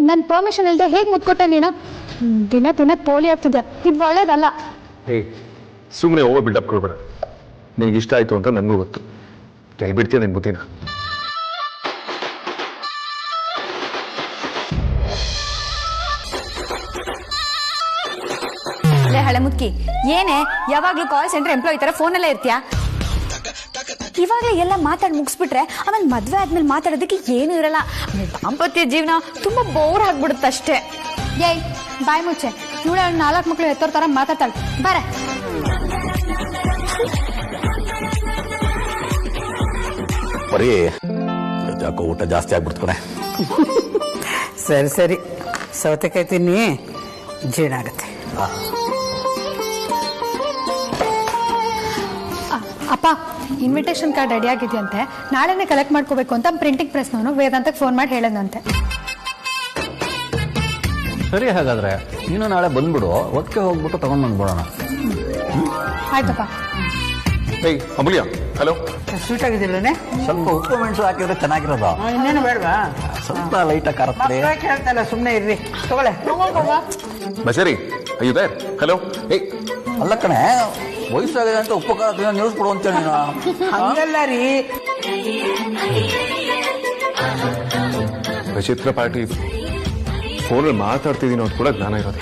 ನನ್ ಪರ್ಮಿಷನ್ ಇಲ್ಲದೆ ಹೇಗೆ ಮುತ್ಕೊಟ್ಟೆ ನೀನು? ದಿನ ದಿನ ಪೋಲಿ ಆಗ್ತಿದ್ದೆ, ಇದು ಒಳ್ಳೇದಲ್ಲ. ಸುಮ್ಮನೆ ಓವರ್ ಬಿಲ್ಡಪ್ ಕೊಡ್ಬೇಡ. ನಿನಗೆ ಇಷ್ಟ ಆಯ್ತು ಅಂತ ನನಗೂ ಗೊತ್ತು. ಕೈ ಬಿಡ್ತೀಯ ನಿನ್ ಬುದ್ಧಿನ? ಹಳೆ ಮುದ್ಕಿ, ಏನೇ ಯಾವಾಗ್ಲೂ ಕಾಲ್ ಸೆಂಟರ್ ಎಂಪ್ಲಾಯ್ ತರ ಫೋನಲ್ಲೇ ಇರ್ತೀಯಾ? ಇವಾಗಲೇ ಎಲ್ಲ ಮಾತಾಡಿ ಮುಗಿಸ್ಬಿಟ್ರೆ ಆಮೇಲೆ ಮದ್ವೆ ಆದ್ಮೇಲೆ ಮಾತಾಡೋದಕ್ಕೆ ಏನು ಇರಲ್ಲ. ದಾಂಪತ್ಯ ಜೀವನ ತುಂಬಾ ಬೋರ್ ಆಗ್ಬಿಡುತ್ತೆ ಅಷ್ಟೇ. ಏಯ್ ಬಾಯ್ ಮುಚ್ಚೆ, ಇವಳ 4 ಮಕ್ಳು ಎತ್ತೋರ್ ತರ ಮಾತಾಡ್ತಾಳೆ. ಬಾರ. ಬರೀ ಯಾಕೋ ಊಟ ಜಾಸ್ತಿ ಆಗ್ಬಿಡ್ತು ಕಣೆ. ಸರಿ ಸರಿ, ಸೌತೆಕಾಯಿ ತಿನ್ನಿ, ಜೀರ್ಣ ಆಗತ್ತೆ. ಅಪ್ಪ, ಇನ್ವಿಟೇಷನ್ ಕಾರ್ಡ್ ರೆಡಿ ಆಗಿದೆಯಂತೆ, ನಾಳೆನೇ ಕಲೆಕ್ಟ್ ಮಾಡ್ಕೋಬೇಕು ಅಂತ ಪ್ರಿಂಟಿಂಗ್ ಪ್ರೆಸ್ನವನು ವೇದಾಂತಕ್ಕೆ ಫೋನ್ ಮಾಡಿ ಹೇಳದಂತೆ. ಸರಿ, ಹಾಗಾದ್ರೆ ನೀನು ನಾಳೆ ಬಂದ್ಬಿಡು, ಒಟ್ಟಿಗೆ ಹೋಗ್ಬಿಟ್ಟು ತಗೊಂಡ್ ಬಂದ್ಬಿಡೋಣ. ಆಯ್ತಪ್ಪ. ಅಮೂಲ್ಯ, ಹಲೋ. ಸ್ವೀಟ್ ಆಗಿದ್ದಿಲ್ಲನೆ? ಸ್ವಲ್ಪ ಉಪ್ಪು ಮೆಣಸು ಹಾಕಿದ್ರೆ ಚೆನ್ನಾಗಿರೋದು. ಇನ್ನೇನು ಬೇಡವಾ? ಸ್ವಲ್ಪ ಲೈಟ್ ಆಗಿ ಕೇಳ್ತಲ್ಲ, ಸುಮ್ಮನೆ ಇರ್ರಿ. ತಗೊಳ್ಳೆ. ಬಸರಿ, ಅಯ್ಯೋ ದೇರ್. ಹಲೋ. ಅಲ್ಲ ಕಣೆ, ವಯಸ್ಸಾಗಿದೆ ಅಂತ ಉಪ್ಪು ಖಾರ ತಿನ್ನೋ ನ್ಯೂಸ್ ಕೊಡು ಅಂತೇಳಿ ನೀನು ಹಂಗಲ್ಲ ರೀ. ವಿಚಿತ್ರ ಪಾರ್ಟಿ ಫೋನಲ್ಲಿ ಮಾತಾಡ್ತಿದ್ದೀನಿ ಅಂತ ಕೂಡ ಜ್ಞಾನ ಇರೋದು.